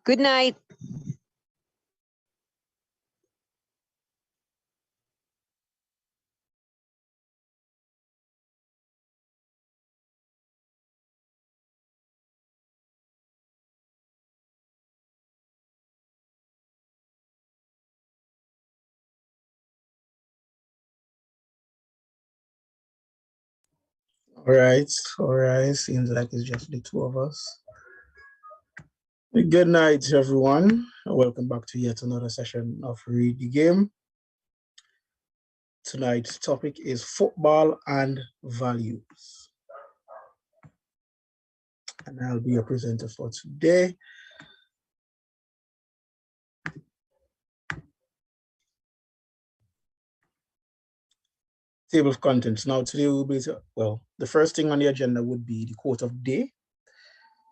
Good night. All right. Seems like it's just the two of us. Good night, everyone. Welcome back to yet another session of Read the Game. Tonight's topic is football and values. And I'll be your presenter for today. Table of contents. Now today we'll be, well, the first thing on the agenda would be the quote of the day.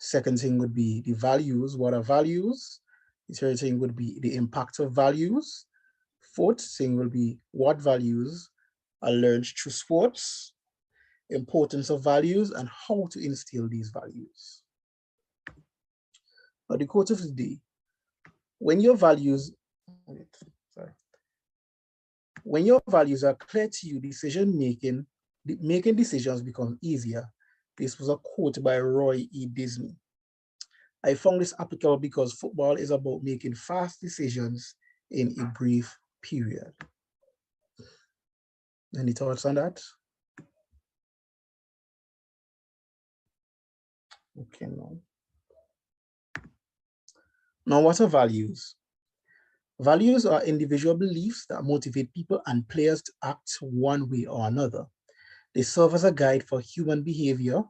Second thing would be the values. What are values? The third thing would be the impact of values. Fourth thing will be what values are learned through sports, importance of values, and how to instill these values. Now the quote of the day, when your values are clear to you, making decisions become easier. This was a quote by Roy E. Disney. I found this applicable because football is about making fast decisions in a brief period. Any thoughts on that? Okay, no. Now, what are values? Values are individual beliefs that motivate people and players to act one way or another. They serve as a guide for human behavior.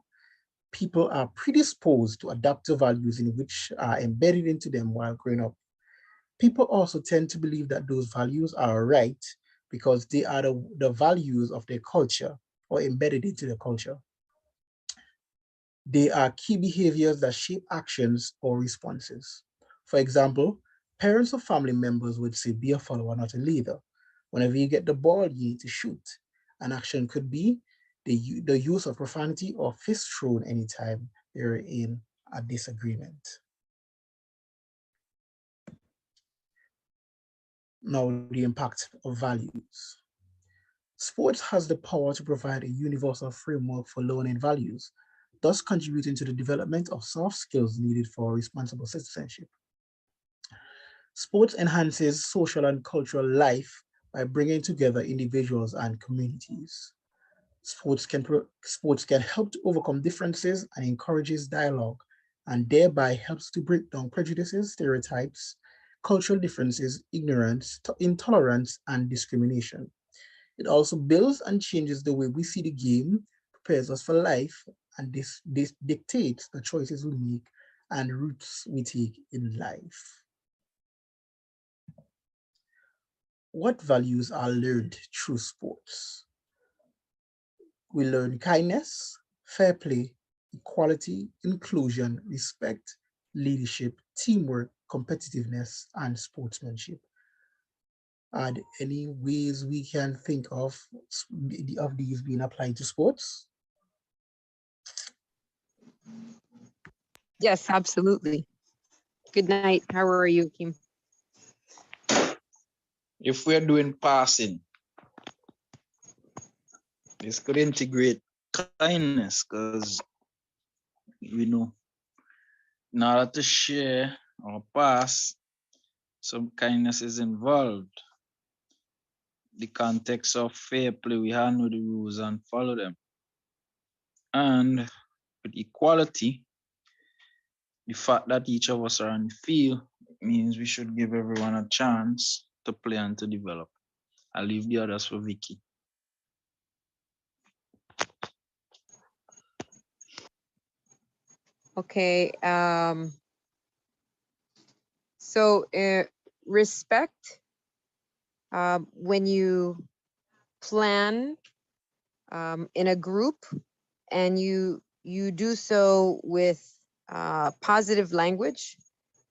People are predisposed to adapt to values in which are embedded into them while growing up. People also tend to believe that those values are right because they are the values of their culture or embedded into their culture. They are key behaviors that shape actions or responses. For example, parents or family members would say, be a follower, not a leader. Whenever you get the ball, you need to shoot. An action could be the use of profanity or fist thrown anytime you're in a disagreement. Now, the impact of values. Sports has the power to provide a universal framework for learning values, thus contributing to the development of soft skills needed for responsible citizenship. Sports enhances social and cultural life by bringing together individuals and communities. Sports can help to overcome differences and encourages dialogue, and thereby helps to break down prejudices, stereotypes, cultural differences, ignorance, intolerance, and discrimination. It also builds and changes the way we see the game, prepares us for life, and this dictates the choices we make and routes we take in life. What values are learned through sports? We learn kindness, fair play, equality, inclusion, respect, leadership, teamwork, competitiveness, and sportsmanship. Are there any ways we can think of these being applied to sports? Yes, absolutely. Good night. How are you, Akeem? If we're doing passing, this could integrate kindness because, in order to share or pass, some kindness is involved. The context of fair play, we all know the rules and follow them. And with equality, the fact that each of us are on the field means we should give everyone a chance to play and to develop. I'll leave the others for Vicky. Okay. So respect, when you plan in a group and you do so with positive language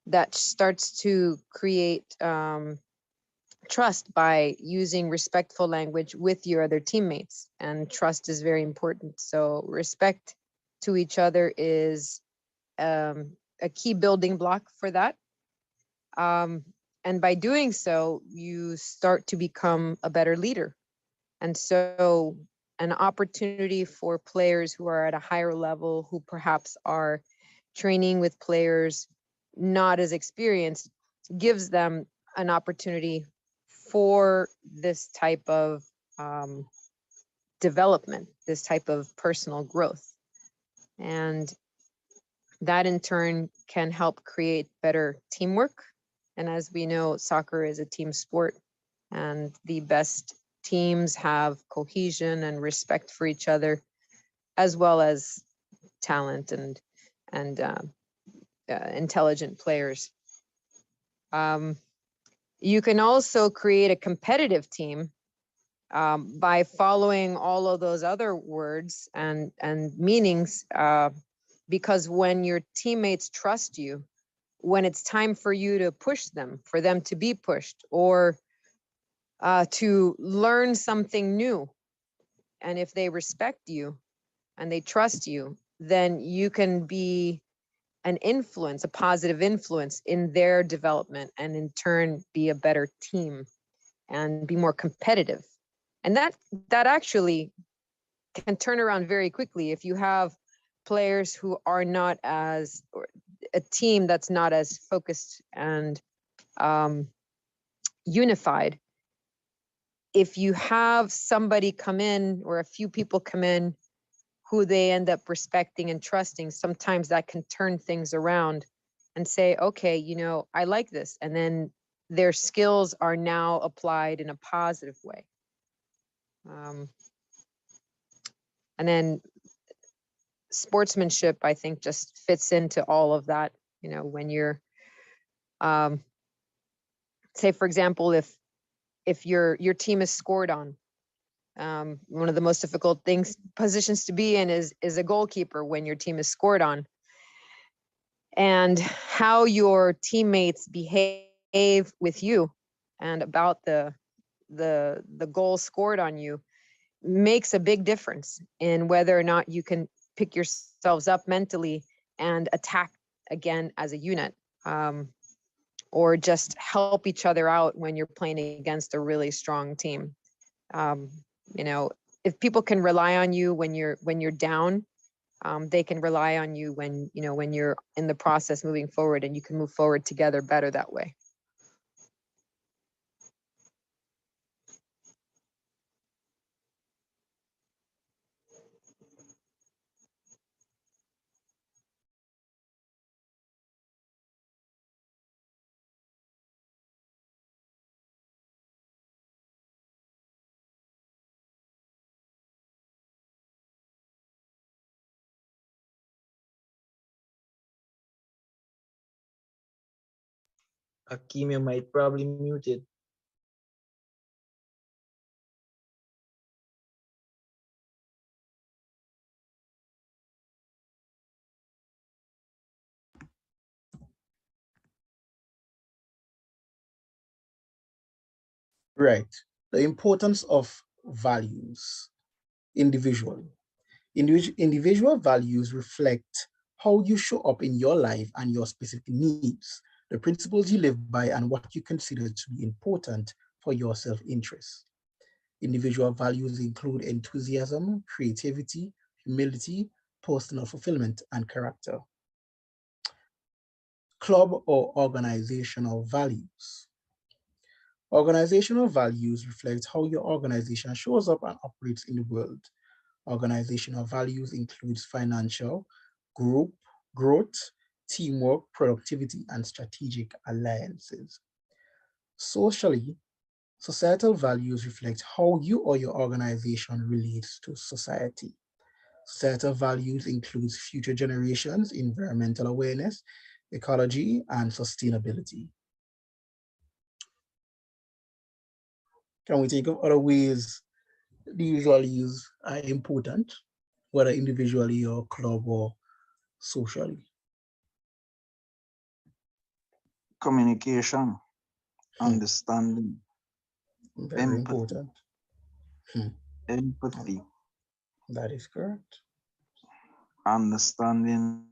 that starts to create trust by using respectful language with your other teammates, and trust is very important. So respect to each other is a key building block for that. And by doing so, you start to become a better leader. And so an opportunity for players who are at a higher level, who perhaps are training with players not as experienced, gives them an opportunity for this type of development, this type of personal growth. And that in turn can help create better teamwork. And as we know, soccer is a team sport, and the best teams have cohesion and respect for each other, as well as talent and intelligent players. You can also create a competitive team by following all of those other words and meanings, because when your teammates trust you, when it's time for you to push them, for them to be pushed, or to learn something new, and if they respect you and they trust you, then you can be an influence, a positive influence in their development, and in turn be a better team and be more competitive. And that actually can turn around very quickly if you have players who are not as, or a team that's not as focused and unified. If you have somebody come in, or a few people come in who they end up respecting and trusting, sometimes that can turn things around and say, okay, you know, I like this. And then their skills are now applied in a positive way. And then sportsmanship, I think, just fits into all of that. You know, when you're, say, for example, if your team is scored on, one of the most difficult positions to be in is a goalkeeper when your team is scored on. And how your teammates behave with you and about the goal scored on you makes a big difference in whether or not you can pick yourselves up mentally and attack again as a unit, or just help each other out when you're playing against a really strong team. Um, you know, if people can rely on you when you're down, they can rely on you when, you know, when you're in the process moving forward, and you can move forward together better that way. Akeem, you might probably mute it. Right. The importance of values individually. Individual values reflect how you show up in your life and your specific needs, the principles you live by, and what you consider to be important for your self-interest. Individual values include enthusiasm, creativity, humility, personal fulfillment, and character. Club or organizational values. Organizational values reflect how your organization shows up and operates in the world. Organizational values includes financial, group, growth, teamwork, productivity, and strategic alliances. Socially, societal values reflect how you or your organization relates to society. Societal values includes future generations, environmental awareness, ecology, and sustainability. Can we think of other ways these values are important, whether individually or club or socially? Communication, understanding, Very empathy, important. Hmm. empathy, That is correct. understanding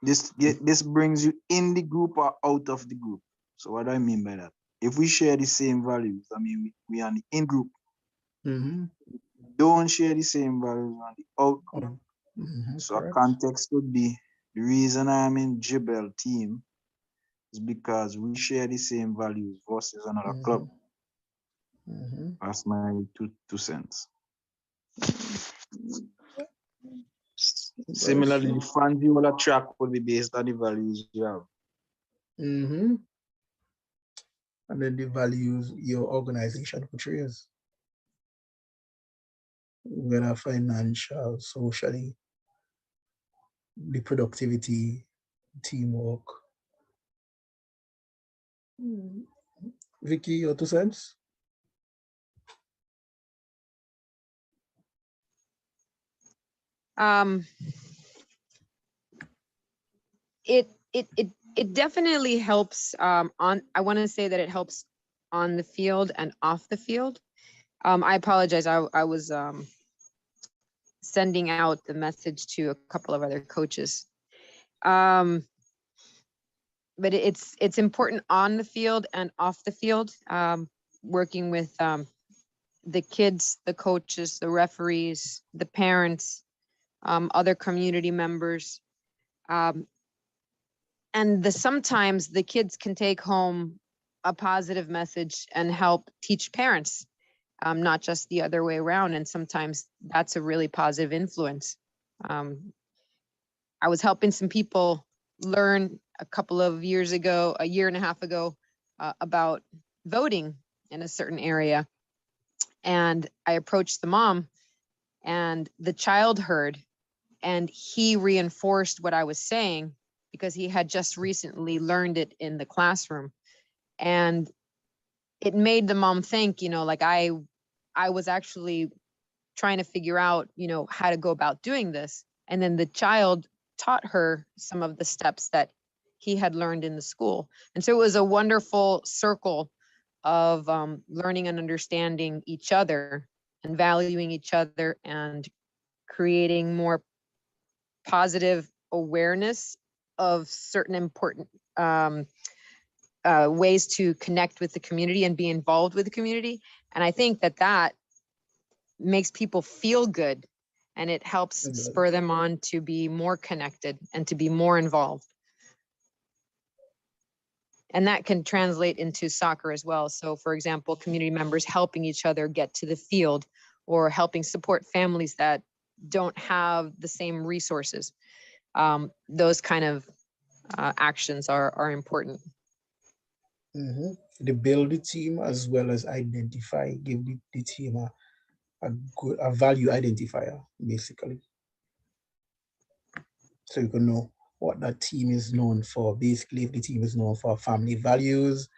This brings you in the group or out of the group. So what do I mean by that? If we share the same values, I mean we are in group. Don't share the same values on the out group. So a context would be the reason I'm in Jibel team is because we share the same values versus another club. That's my two cents. Similarly, the fans you will attract will be based on the values you have. And then the values your organization portrays, whether financial, socially, the productivity, teamwork. Vicky, your 2 cents? It definitely helps on, I want to say that it helps on the field and off the field. I apologize. I was sending out the message to a couple of other coaches. But it's important on the field and off the field, working with the kids, the coaches, the referees, the parents, other community members. And sometimes the kids can take home a positive message and help teach parents, not just the other way around. And sometimes that's a really positive influence. I was helping some people learn a couple of years ago, a year and a half ago, about voting in a certain area. And I approached the mom, and the child heard, and he reinforced what I was saying because he had just recently learned it in the classroom. And it made the mom think, like I was actually trying to figure out, how to go about doing this. And then the child taught her some of the steps that he had learned in the school. And so it was a wonderful circle of learning and understanding each other and valuing each other and creating more positive awareness of certain important ways to connect with the community and be involved with the community. And I think that makes people feel good, and it helps spur them on to be more connected and to be more involved. And that can translate into soccer as well. So for example, community members helping each other get to the field, or helping support families that don't have the same resources. Those kind of actions are important. They build the team as well as give the team a value identifier, basically. So you can know what that team is known for. Basically, if the team is known for family values,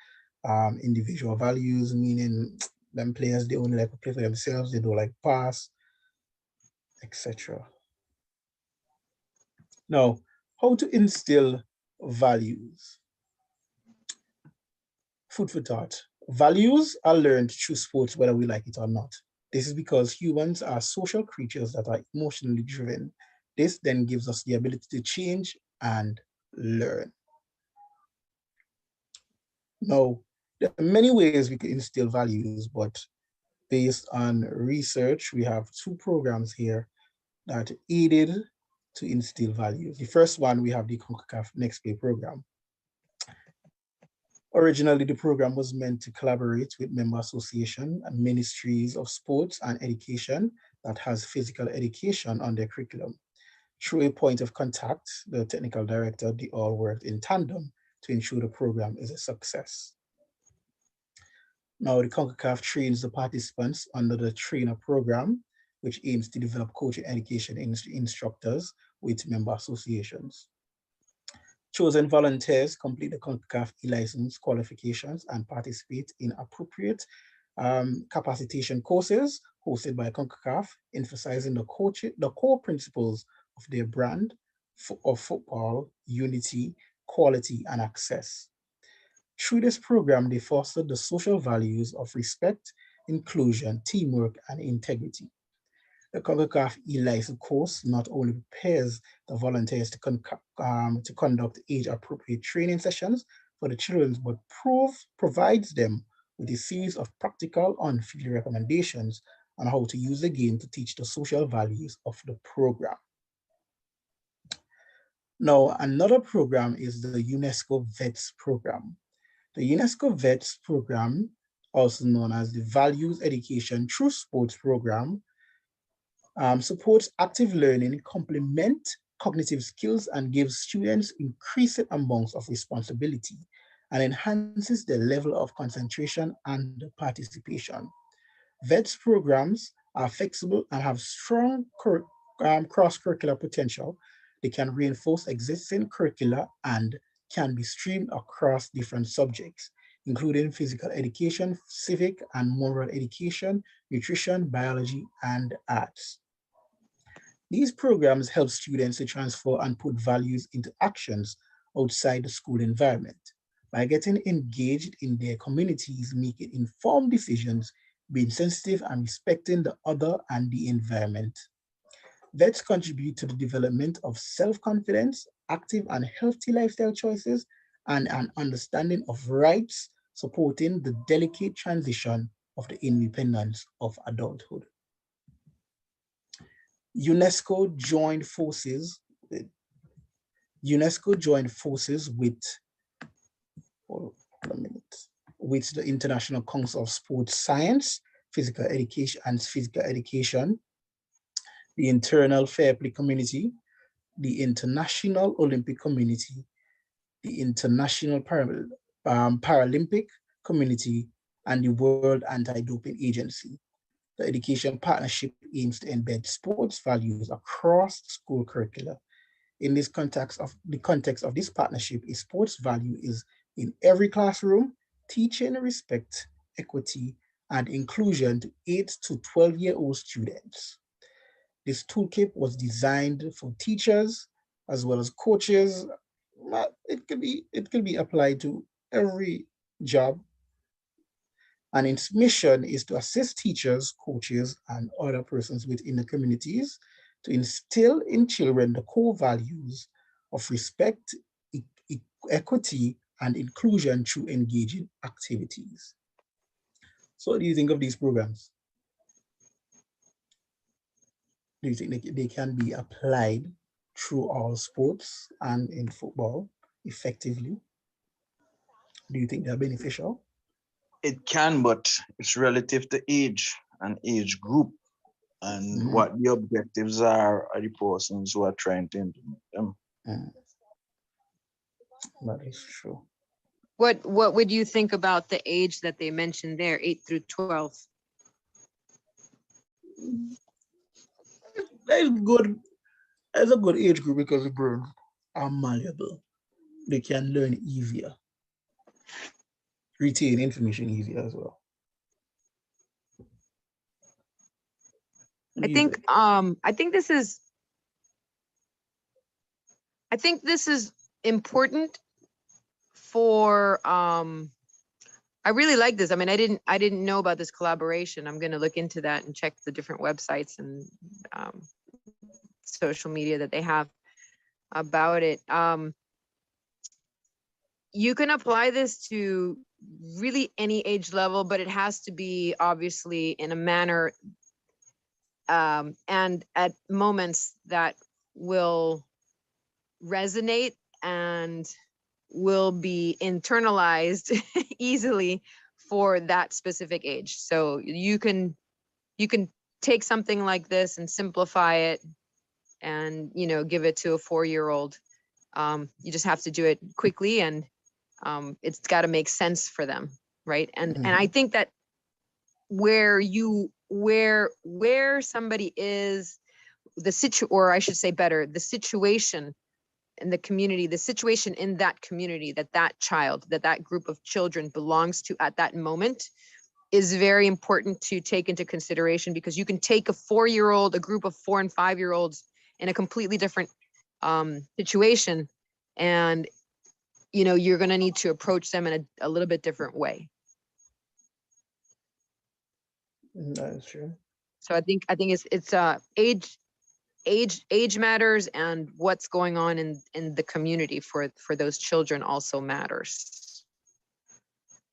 individual values, meaning them players, they only like to play for themselves, they don't like pass, etc. Now, how to instill values? Food for thought. Values are learned through sports, whether we like it or not. This is because humans are social creatures that are emotionally driven. This then gives us the ability to change and learn. Now, there are many ways we can instill values, but based on research, we have 2 programs here that aided to instill values. The first one, we have the CONCACAF Next Play program. Originally, the program was meant to collaborate with member association and ministries of sports and education that has physical education on their curriculum. Through a point of contact, the technical director, they all worked in tandem to ensure the program is a success. Now, the CONCACAF trains the participants under the trainer program, which aims to develop coaching education instructors with member associations. Chosen volunteers complete the CONCACAF e-license qualifications and participate in appropriate capacitation courses hosted by CONCACAF, emphasizing the core principles of their brand of football, unity, quality, and access. Through this program, they fostered the social values of respect, inclusion, teamwork, and integrity. The CONCACAF e-license course not only prepares the volunteers to conduct age-appropriate training sessions for the children, but provides them with a series of practical on-field recommendations on how to use the game to teach the social values of the program. Now, another program is the UNESCO VETS program. The UNESCO VETS program, also known as the Values Education Through Sports program, supports active learning, complement cognitive skills, and gives students increasing amounts of responsibility and enhances their level of concentration and participation. VETS programs are flexible and have strong cross-curricular potential. They can reinforce existing curricula and can be streamed across different subjects, including physical education, civic and moral education, nutrition, biology, and arts. These programs help students to transfer and put values into actions outside the school environment. By getting engaged in their communities, making informed decisions, being sensitive and respecting the other and the environment. VETS contribute to the development of self-confidence, active and healthy lifestyle choices, and an understanding of rights, supporting the delicate transition of the independence of adulthood. UNESCO joined forces with with the International Council of Sports Science, Physical Education, the Internal Fair Play Community, the International Olympic Community, the International Paralympic Community, and the World Anti-Doping Agency. The education partnership aims to embed sports values across school curricula. In this context of this partnership, a sports value is in every classroom, teaching respect, equity, and inclusion to 8 to 12-year-old students. This toolkit was designed for teachers as well as coaches. It can be applied to every job. And its mission is to assist teachers, coaches, and other persons within the communities to instill in children the core values of respect, equity, and inclusion through engaging activities. So what do you think of these programs? Do you think they can be applied through all sports and in football effectively? Do you think they're beneficial? It can, but it's relative to age and age group and what the objectives are of the persons who are trying to implement them. That is true. What would you think about the age that they mentioned there, 8 through 12? That's good. That's a good age group because the brains are malleable. They can learn easier, retain information easier as well. I think this is important for I really like this. I mean, I didn't know about this collaboration. I'm going to look into that and check the different websites and social media that they have about it. You can apply this to really any age level, but it has to be obviously in a manner and at moments that will resonate and will be internalized easily for that specific age. So you can take something like this and simplify it and, you know, give it to a 4-year-old. You just have to do it quickly and it's got to make sense for them, right? And I think that where somebody is, or I should say better, the situation in the community, the situation in that community that child, that group of children belongs to at that moment is very important to take into consideration, because you can take a 4-year-old, a group of 4 and 5-year-olds in a completely different situation, and you know, you're going to need to approach them in a little bit different way. That is true. So I think it's age matters, and what's going on in the community for those children also matters.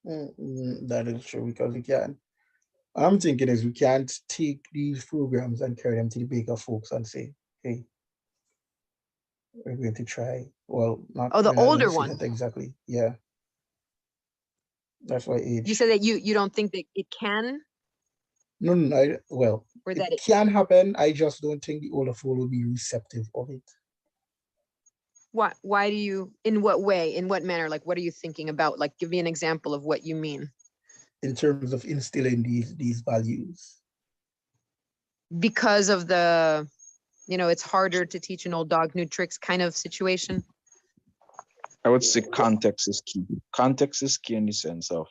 That is true because we can. I'm thinking is we can't take these programs and carry them to the bigger folks and say, hey, we're going to try. Well, not Oh, the we're not going older to say one. that exactly. Yeah. That's why You age. said that you don't think that it can, No, well, or it that it, can happen. I just don't think the older folk will be receptive of it. why do you, in what way, in what manner, like what are you thinking about? Like give me an example of what you mean. In terms of instilling these values. Because of the, it's harder to teach an old dog new tricks kind of situation. I would say context is key. Context is key in the sense of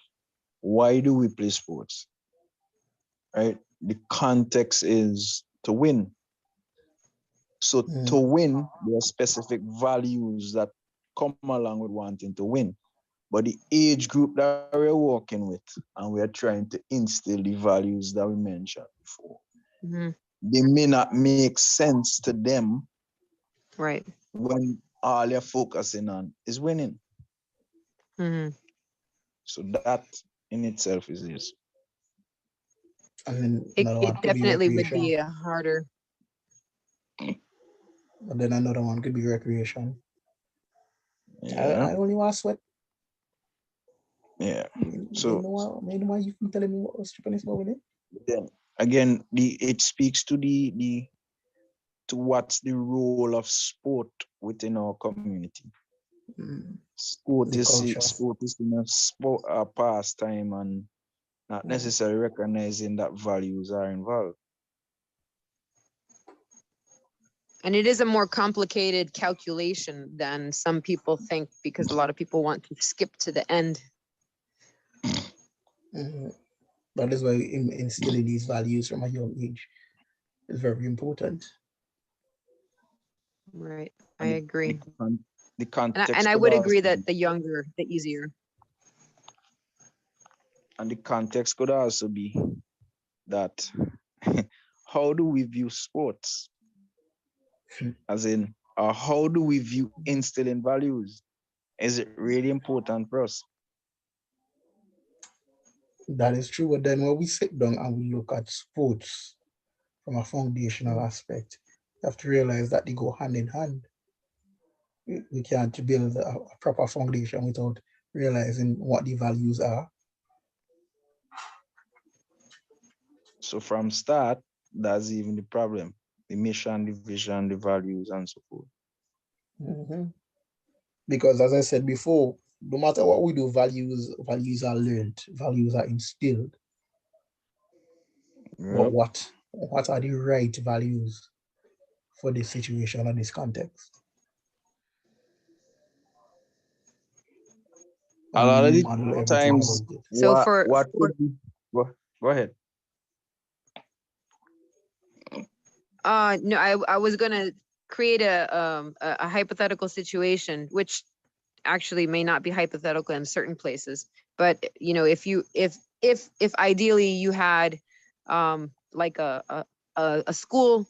why do we play sports? Right? The context is to win. So to win, there are specific values that come along with wanting to win. But the age group that we're working with, and we're trying to instill the values that we mentioned before, they may not make sense to them, right, when all they're focusing on is winning. So that in itself is this. And then it another one could be definitely would recreation. be a harder. And then another one could be recreation. Yeah. I only want to sweat. Yeah. So why you can telling me what was stripping is moving it? Then again, it speaks to to what's the role of sport within our community. Sport is a pastime and not necessarily recognizing that values are involved. And it is a more complicated calculation than some people think, because a lot of people want to skip to the end. That is why instilling these values from a young age is very important. Right, I agree. The context, and I would agree that the younger, the easier. And the context could also be that how do we view sports? As in, how do we view instilling values? Is it really important for us? That is true. But then when we sit down and we look at sports from a foundational aspect, you have to realize that they go hand in hand. We can't build a proper foundation without realizing what the values are. So from start, that's even the problem. The mission, the vision, the values, and so forth. Because as I said before, no matter what we do, values are learned, values are instilled. Yep. But what are the right values for this situation and this context? A lot of the times, so go ahead. No, I was gonna create a hypothetical situation, which actually may not be hypothetical in certain places. But if ideally you had like a school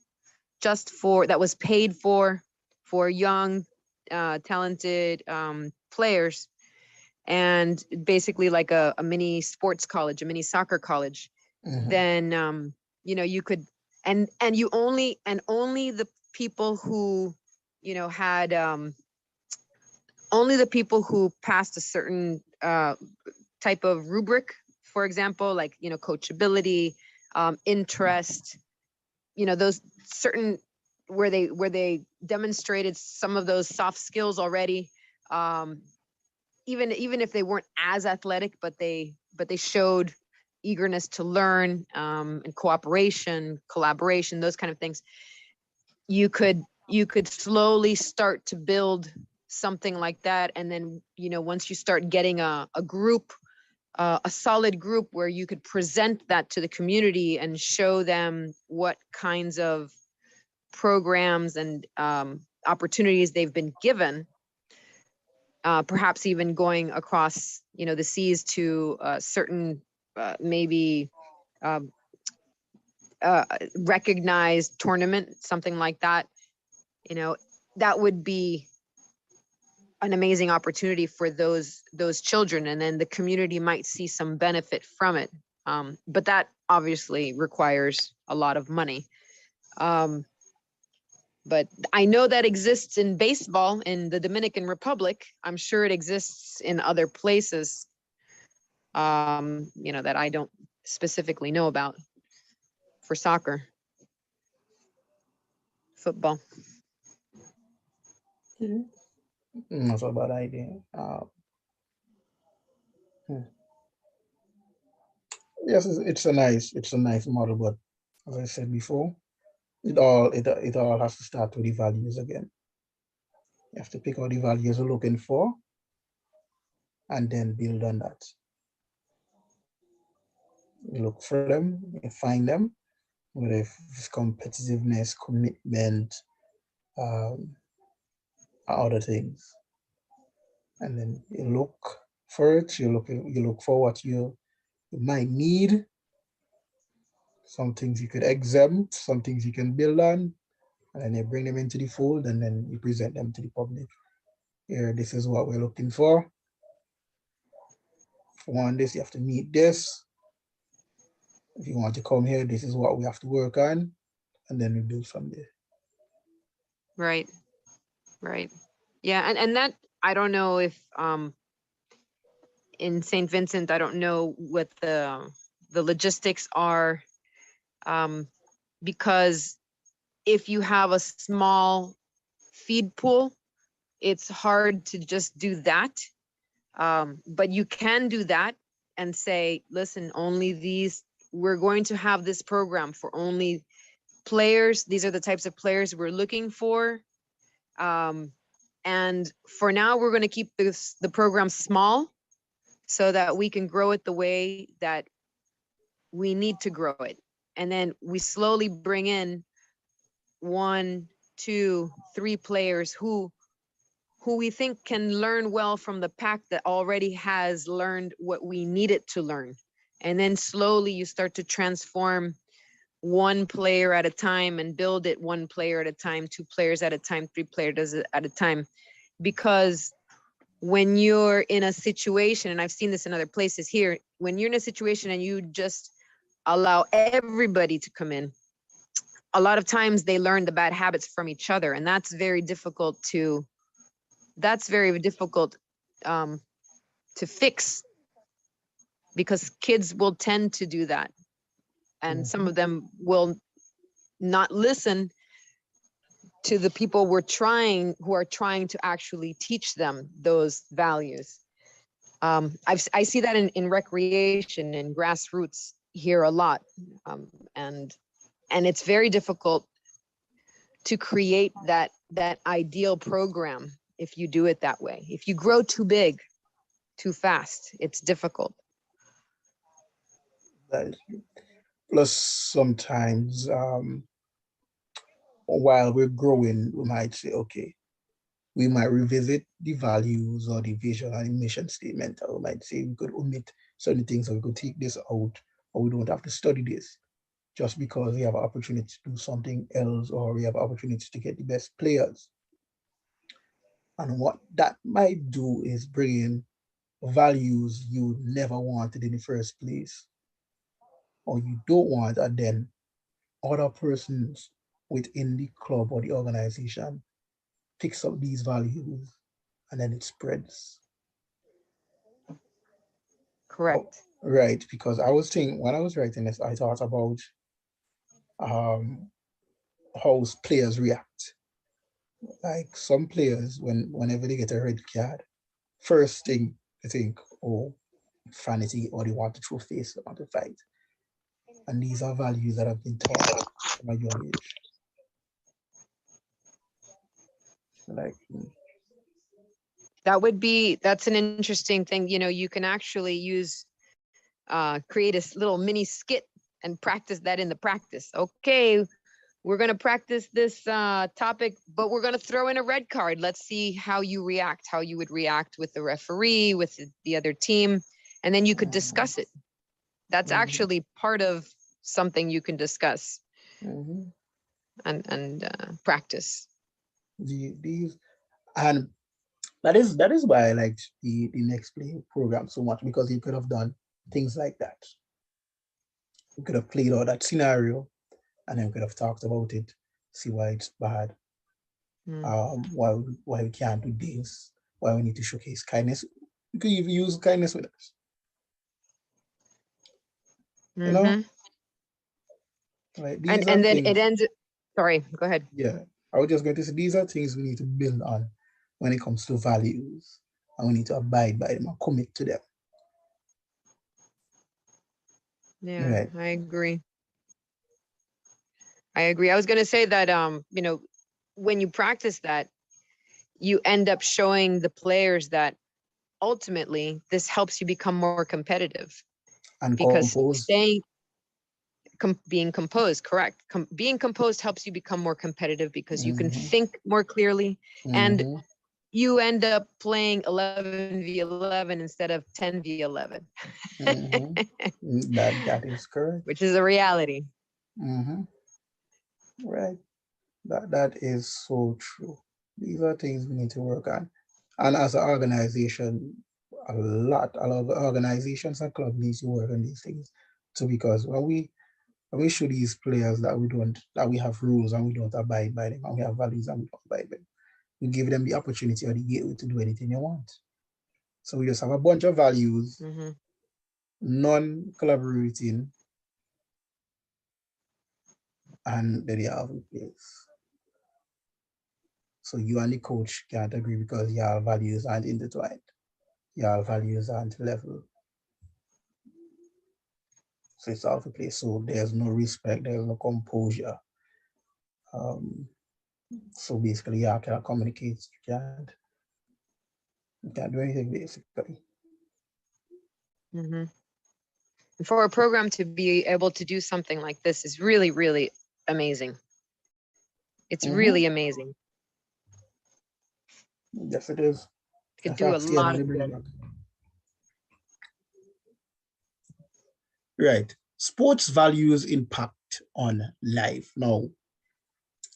just that was paid for young talented players, and basically like a mini sports college, a mini soccer college, then you could, and only the people who had only the people who passed a certain type of rubric, for example, like coachability, interest, those certain where they demonstrated some of those soft skills already, even if they weren't as athletic, but they showed eagerness to learn, and cooperation, collaboration, those kind of things. You could slowly start to build something like that, and then once you start getting a group, a solid group where you could present that to the community and show them what kinds of programs and opportunities they've been given, perhaps even going across the seas to certain maybe recognized tournament, something like that, you know, that would be an amazing opportunity for those children, and then the community might see some benefit from it. But that obviously requires a lot of money. But I know that exists in baseball in the Dominican Republic. I'm sure it exists in other places, you know, that I don't specifically know about for soccer, football. Not a bad idea. Yes, it's a nice model, but as I said before, it all has to start with the values again. You have to pick out the values you're looking for, and then build on that. You look for them, you find them, whether it's competitiveness, commitment, um, other things, and then you look for it. You look for what you might need. Some things you could exempt, some things you can build on, and then you bring them into the fold, and then you present them to the public. Here, this is what we're looking for. If you want this, you have to meet this. If you want to come here, this is what we have to work on, and then we build from there. Right. Right. Yeah. And that, I don't know if in St. Vincent, I don't know what the logistics are, because if you have a small feed pool, it's hard to just do that. But you can do that and say, listen, only these, we're going to have this program for only players. These are the types of players we're looking for. And for now, we're going to keep the program small so that we can grow it the way that we need to grow it. And then we slowly bring in 1, 2, 3 players who we think can learn well from the pack that already has learned what we need it to learn. And then slowly you start to transform 1 player at a time and build it 1 player at a time, 2 players at a time, 3 players at a time. Because when you're in a situation, and I've seen this in other places here, when you're in a situation and you just allow everybody to come in, a lot of times they learn the bad habits from each other. And that's very difficult to fix, because kids will tend to do that. And some of them will not listen to the people who are trying to actually teach them those values. I see that in recreation and grassroots here a lot. And it's very difficult to create that ideal program if you do it that way. If you grow too big, too fast, it's difficult. Plus, sometimes while we're growing, we might say, okay, we might revisit the values or the vision and the mission statement. Or we might say we could omit certain things, or we could take this out, or we don't have to study this just because we have an opportunity to do something else, or we have opportunities to get the best players. And what that might do is bring in values you never wanted in the first place, or you don't want, and then other persons within the club or the organization picks up these values, and then it spreads. Correct. Oh, right, because I was thinking, when I was writing this, I thought about how players react. Like some players, whenever they get a red card, first thing they think, oh, vanity, or they want to throw face, they want to fight. And these are values that have been taught from a young age. Like, that's an interesting thing. You know, you can actually create a little mini skit and practice that in the practice. Okay, we're going to practice this topic, but we're going to throw in a red card. Let's see how you react, how you would react with the referee, with the other team, and then you could discuss it. That's actually part of something you can discuss Mhm. and practice. These and that is why I liked the next play program so much, because you could have done things like that. You could have played out that scenario and then we could have talked about it, see why it's bad, Mm. why we can't do this, why we need to showcase kindness. You could even use kindness with us. You know, Mm-hmm. like And these are and then it things. ends. Sorry, go ahead. Yeah, I was just going to say these are things we need to build on when it comes to values, and we need to abide by them and commit to them. Yeah, Right. I agree. I agree. I was going to say that when you practice that, you end up showing the players that ultimately this helps you become more competitive, And because compose. being composed, correct. Being composed helps you become more competitive because you can Mm-hmm. think more clearly, and Mm-hmm. you end up playing 11v11 instead of 10v11, Mm-hmm. That is correct. which is a reality. Mm-hmm. Right. That is so true. These are things we need to work on. And as an organization, a lot of organizations and clubs need to work on these things too, because when we show these players that we have rules and we don't abide by them, and we have values and we don't abide by them, we give them the opportunity or the gateway to do anything they want. So we just have a bunch of values, Mm-hmm. non-collaborating, and then they have in place. So you and the coach can't agree because your values aren't intertwined. Your values aren't level. So it's out of place. So there's no respect, there's no composure. Um, so basically, you can't communicate, you can't do anything basically. Mm-hmm. And for a program to be able to do something like this is really, really amazing. It's Mm-hmm. really amazing. Yes, it is. It could That's do a actually lot of bring it good. back. Right. Sports values impact on life. Now,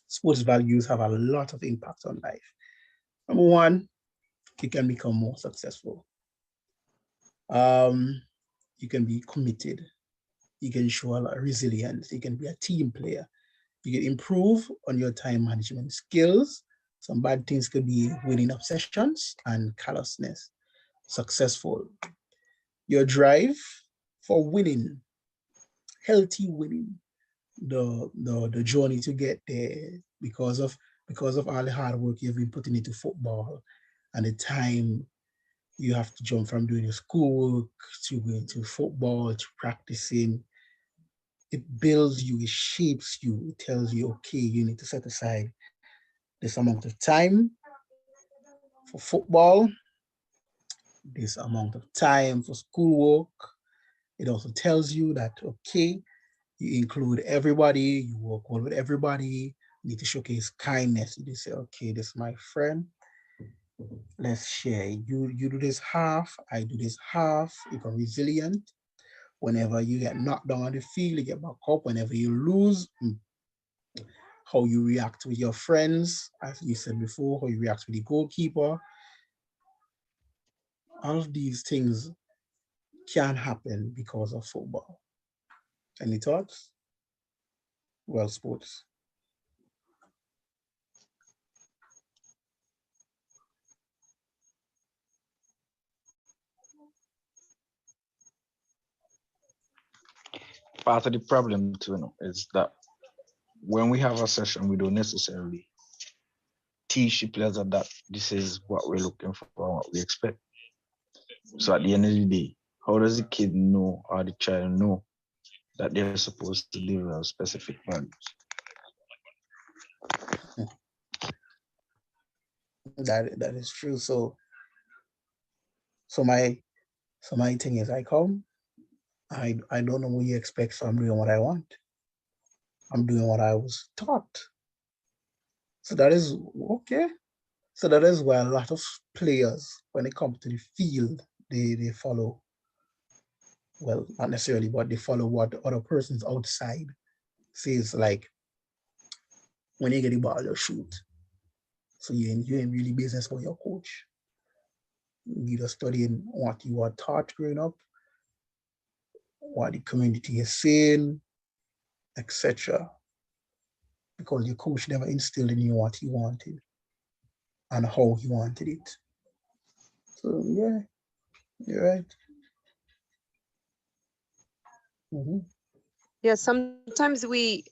sports values have a lot of impact on life. Number one, you can become more successful. Um, you can be committed. You can show a lot of resilience. You can be a team player. You can improve on your time management skills. Some bad things could be winning obsessions and callousness. Successful. Your drive for winning, healthy winning, the journey to get there because of all the hard work you've been putting into football and the time you have to jump from doing your schoolwork to going to football to practicing. It builds you, it shapes you, it tells you, okay, you need to set aside this amount of time for football, this amount of time for schoolwork. It also tells you that, okay, you include everybody, you work well with everybody, you need to showcase kindness. You say, okay, this is my friend. Let's share. You do this half, I do this half. You are resilient. Whenever you get knocked down on the field, you get back up. Whenever you lose, how you react with your friends, as you said before, how you react with the goalkeeper. All of these things can happen because of football. Any thoughts? Well, sports. Part of the problem too, is that when we have a session, we don't necessarily teach the players that this is what we're looking for and what we expect. So at the end of the day, how does the kid know or the child know that they're supposed to develop specific values? That is true. So my so my thing is I come, I don't know what you expect, so I'm doing what I want. I'm doing what I was taught. So that is okay. So that is why a lot of players, when they come to the field, they follow well, not necessarily, but they follow what the other person's outside says. Like when you get the ball, you shoot. So you ain't really business for your coach. You just studying what you were taught growing up, what the community is saying, etc. Because your coach never instilled in you what he wanted and how he wanted it. So yeah, you're right. Mhm. Yeah, sometimes we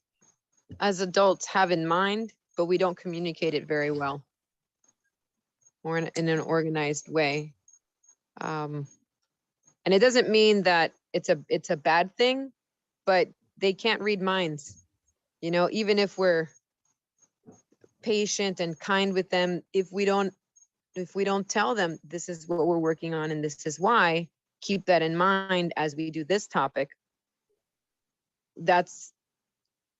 as adults have in mind, but we don't communicate it very well or in an organized way. Um, and it doesn't mean that it's a bad thing, but they can't read minds. You know, even if we're patient and kind with them, if we don't tell them this is what we're working on and this is why, keep that in mind as we do this topic, that's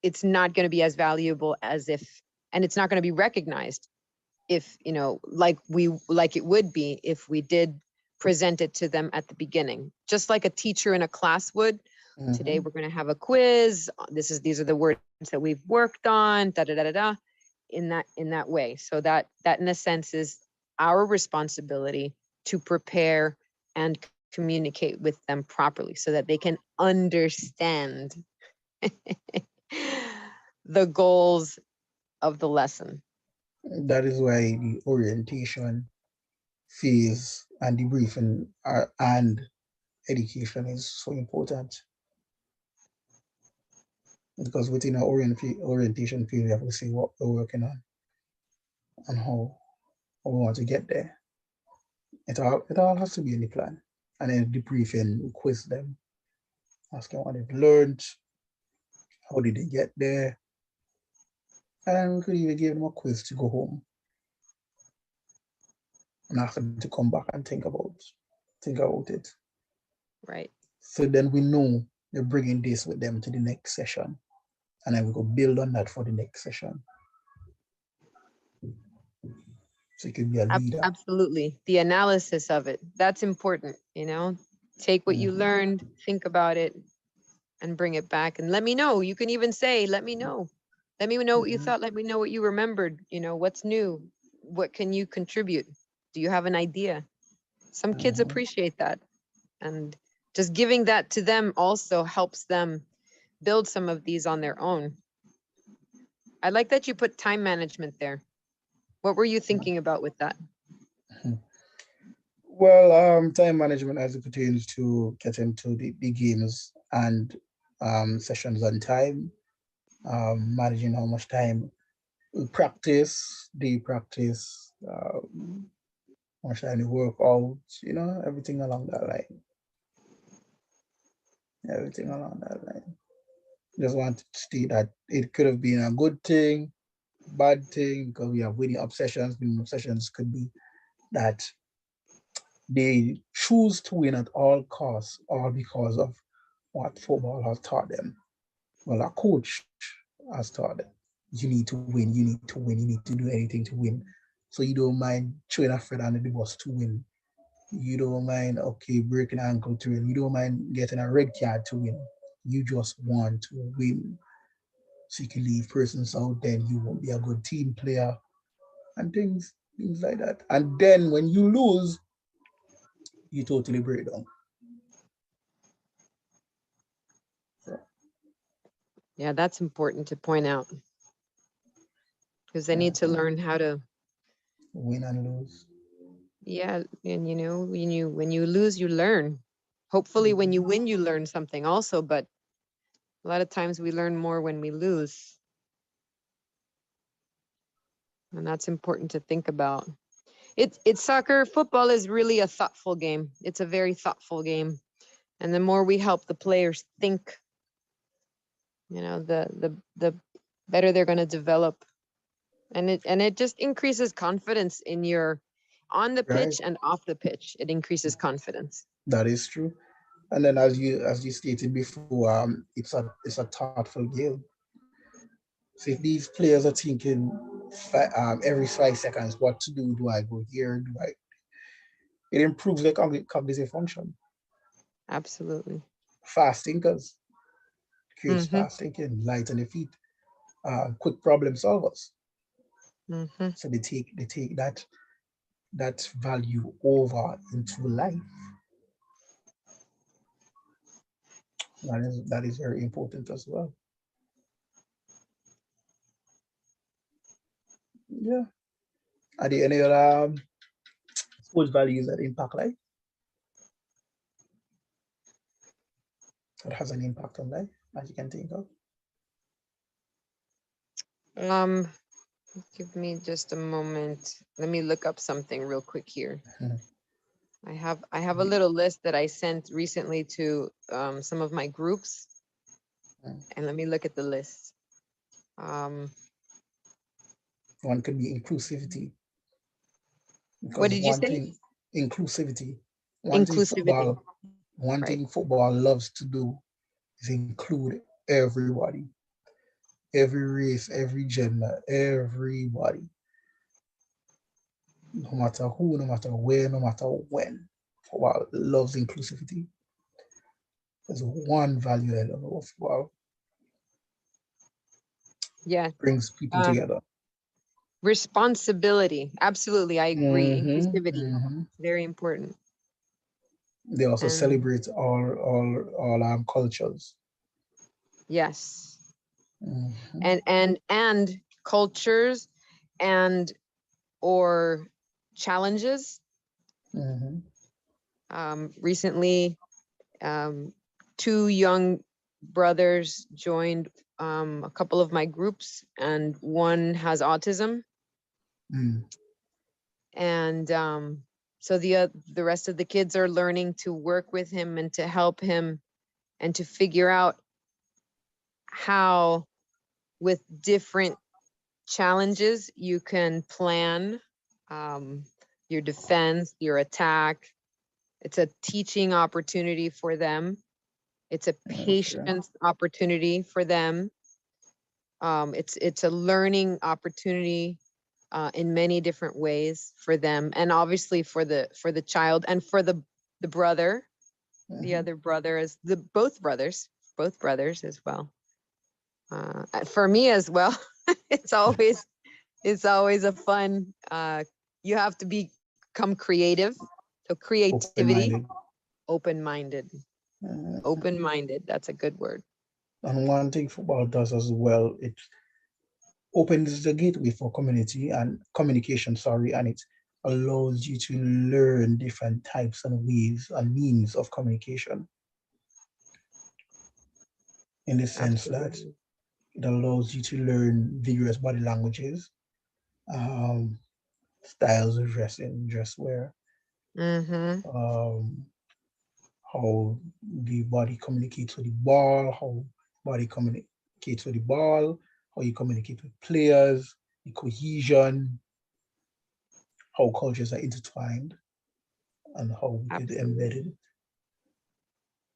it's not going to be as valuable as if, and it's not going to be recognized if, you know, like it would be if we did present it to them at the beginning, just like a teacher in a class would. Today we're going to have a quiz. These are the words that we've worked on, da da da da da, in that way. So that in a sense is our responsibility to prepare and communicate with them properly so that they can understand the goals of the lesson. That is why the orientation phase and debriefing and education is so important. Because within our orientation phase, we have to see what we're working on and how we want to get there. It all has to be in the plan. And then debriefing, we quiz them, asking what they've learned, how did they get there, and we could even give them a quiz to go home and ask them to come back and think about it. Right. So then we know they're bringing this with them to the next session, and then we go build on that for the next session. So you can be a leader. Absolutely. The analysis of it, that's important, you know. Take what you learned, think about it, and bring it back and let me know. You can even say, let me know. Let me know what you thought. Let me know what you remembered. You know, what's new? What can you contribute? Do you have an idea? Some kids appreciate that. And just giving that to them also helps them build some of these on their own. I like that you put time management there. What were you thinking about with that? Well, time management as it pertains to getting to the games and sessions on time, managing how much time we practice, the practice, how much time we work out, everything along that line. Everything along that line. Just want to state that it could have been a good thing, bad thing, because we have winning obsessions. Winning obsessions could be that they choose to win at all costs, all because of what football has taught them. Well, a coach has taught them you need to win, you need to win, you need to do anything to win. So you don't mind throwing a friend under the bus to win. You don't mind, okay, breaking an ankle to win. You don't mind getting a red card to win. You just want to win. So you can leave persons out, then you won't be a good team player and things like that. And then when you lose, you totally break down. So, Yeah, that's important to point out because they need to learn how to, win and lose. yeah, and you know, when you lose, you learn. Hopefully when you win, you learn something also, but a lot of times we learn more when we lose. And that's important to think about. It's soccer, football is really a thoughtful game. It's a very thoughtful game. And the more we help the players think, you know, the better they're going to develop. And it just increases confidence in your on the Right? pitch and off the pitch. It increases confidence. That is true. And then as you stated before, it's a thoughtful game. So if these players are thinking every 5 seconds, what to do? Do I go here? Do I? It improves their cognitive function. Absolutely. fast thinkers, creates Mm-hmm. fast thinking, light on their feet, quick problem solvers. Mm-hmm. So they take that value over into life. That is very important as well. Yeah. Are there any other sports values that impact life? That has an impact on life, as you can think of? Um, give me just a moment. Let me look up something real quick here. Mhm. I have a little list that I sent recently to some of my groups, Mhm. and let me look at the list. Um, One could be inclusivity, what because did you one say? thing, inclusivity, one thing Inclusivity, football, one right? thing football loves to do is include everybody, every race, every gender, everybody, no matter who, no matter where, no matter when. Football loves inclusivity. There's one value I love about football: Yeah. brings people Um, together. responsibility. Absolutely, I agree. Hmm. Inclusivity, Hmm. very important. They also And celebrate all cultures. yes, Hmm. and cultures and or challenges. Hmm. Recently, two young brothers joined a couple of my groups, and one has autism, Mm. and so the rest of the kids are learning to work with him and to help him and to figure out how, with different challenges, you can plan um, your defense, your attack. It's a teaching opportunity for them. It's a That's true. patience opportunity for them. It's a learning opportunity in many different ways for them, and obviously for the child and for the brother, the Hmm. other brother, is the both brothers as well. For me as well, it's always it's always a fun. You have to become creative. So creativity, Open-minded. open-minded, Uh, open-minded. That's a good word. and one thing football does as well, it opens the gateway for community and communication, sorry, and it allows you to learn different types and ways and means of communication, in the sense that Absolutely. it allows you to learn various body languages, um, styles of dressing, dress wear, Mm-hmm. um, how the body communicates with the ball, how body communicates with the ball, how you communicate with players, the cohesion, how cultures are intertwined, and how we could embed Absolutely. it.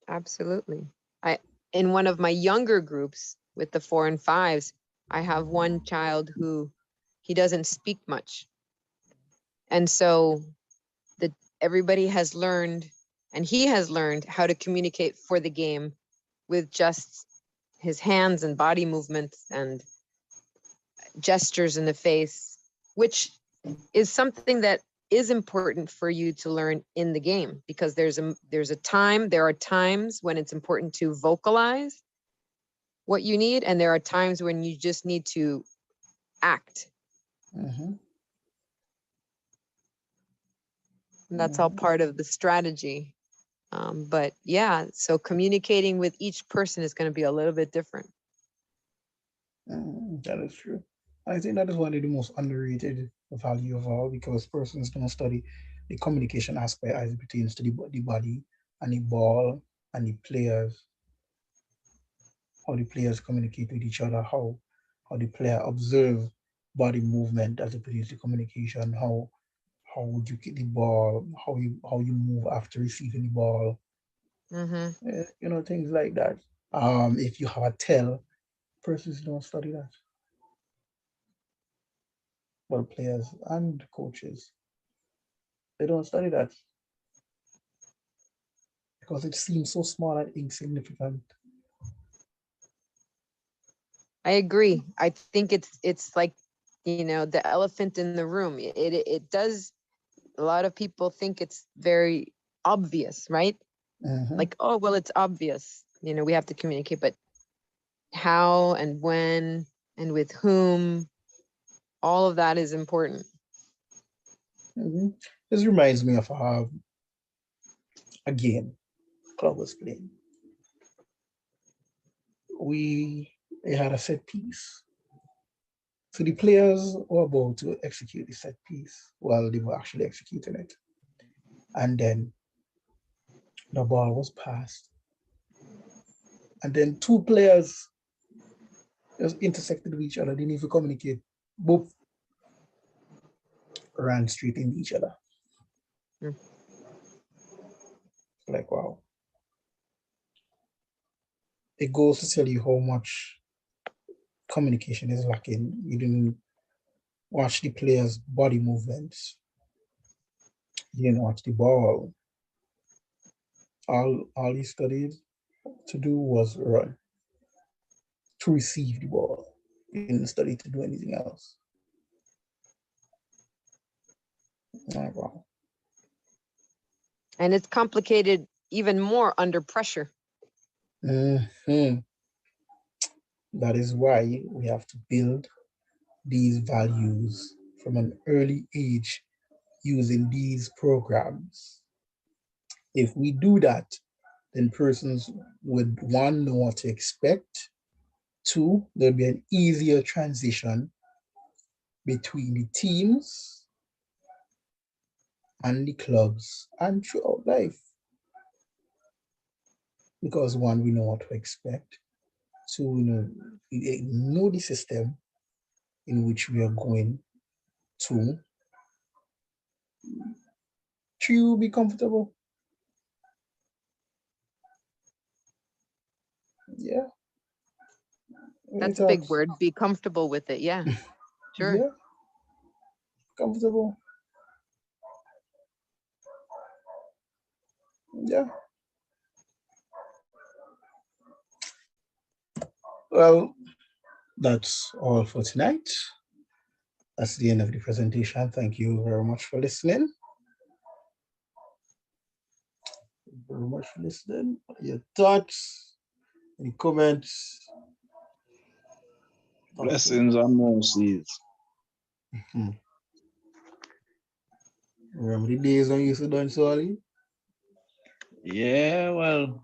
Absolutely. I In one of my younger groups with the 4 and 5s, I have one child who he doesn't speak much. And so the everybody has learned, and he has learned how to communicate for the game with just his hands and body movements and gestures in the face, which is something that is important for you to learn in the game, because there are times when it's important to vocalize what you need, and there are times when you just need to act. Mm-hmm. And that's all Mm-hmm. part of the strategy. But yeah, so communicating with each person is going to be a little bit different. Mm, that is true. I think that is one of the most underrated value of all, because persons don't study the communication aspect as it pertains to the body and the ball and the players, how the players communicate with each other, how the player observe body movement as it pertains to communication, how would you kick the ball, how you move after receiving the ball, Mm-hmm. things like that. If you have a tell, persons don't study that. Well, players and coaches, they don't study that. because it seems so small and insignificant. I agree. I think it's like, you know, the elephant in the room. It does. A lot of people think it's very obvious, right? Mhm. Like, oh, well, it's obvious. You know, we have to communicate, but how and when and with whom, all of that is important. Mhm. This reminds me of a game club was playing. They had a set piece. So the players were about to execute the set piece while they were actually executing it. And then the ball was passed. And then two players just intersected with each other, didn't even communicate. Both ran straight into each other. Mm. Like, wow. It goes to tell you how much communication is lacking. You didn't watch the players' body movements. You didn't watch the ball. All he studied to do was run, to receive the ball. He didn't study to do anything else. Like, wow. And it's complicated even more under pressure. Mhm. That is why we have to build these values from an early age using these programs. If we do that, then persons would, one, know what to expect. Two, there'll be an easier transition between the teams and the clubs and throughout life. Because one, we know what to expect. Two, we know the system in which we are going to. Three, will be comfortable. Yeah. That's a big word. Be comfortable with it. Yeah, sure. Yeah, comfortable. Yeah. Well, that's all for tonight. That's the end of the presentation. Thank you very much for listening. Very much for listening. Your thoughts, any comments? Blessings and mercies. Remember the days when you used to dance, Solly? Yeah, well,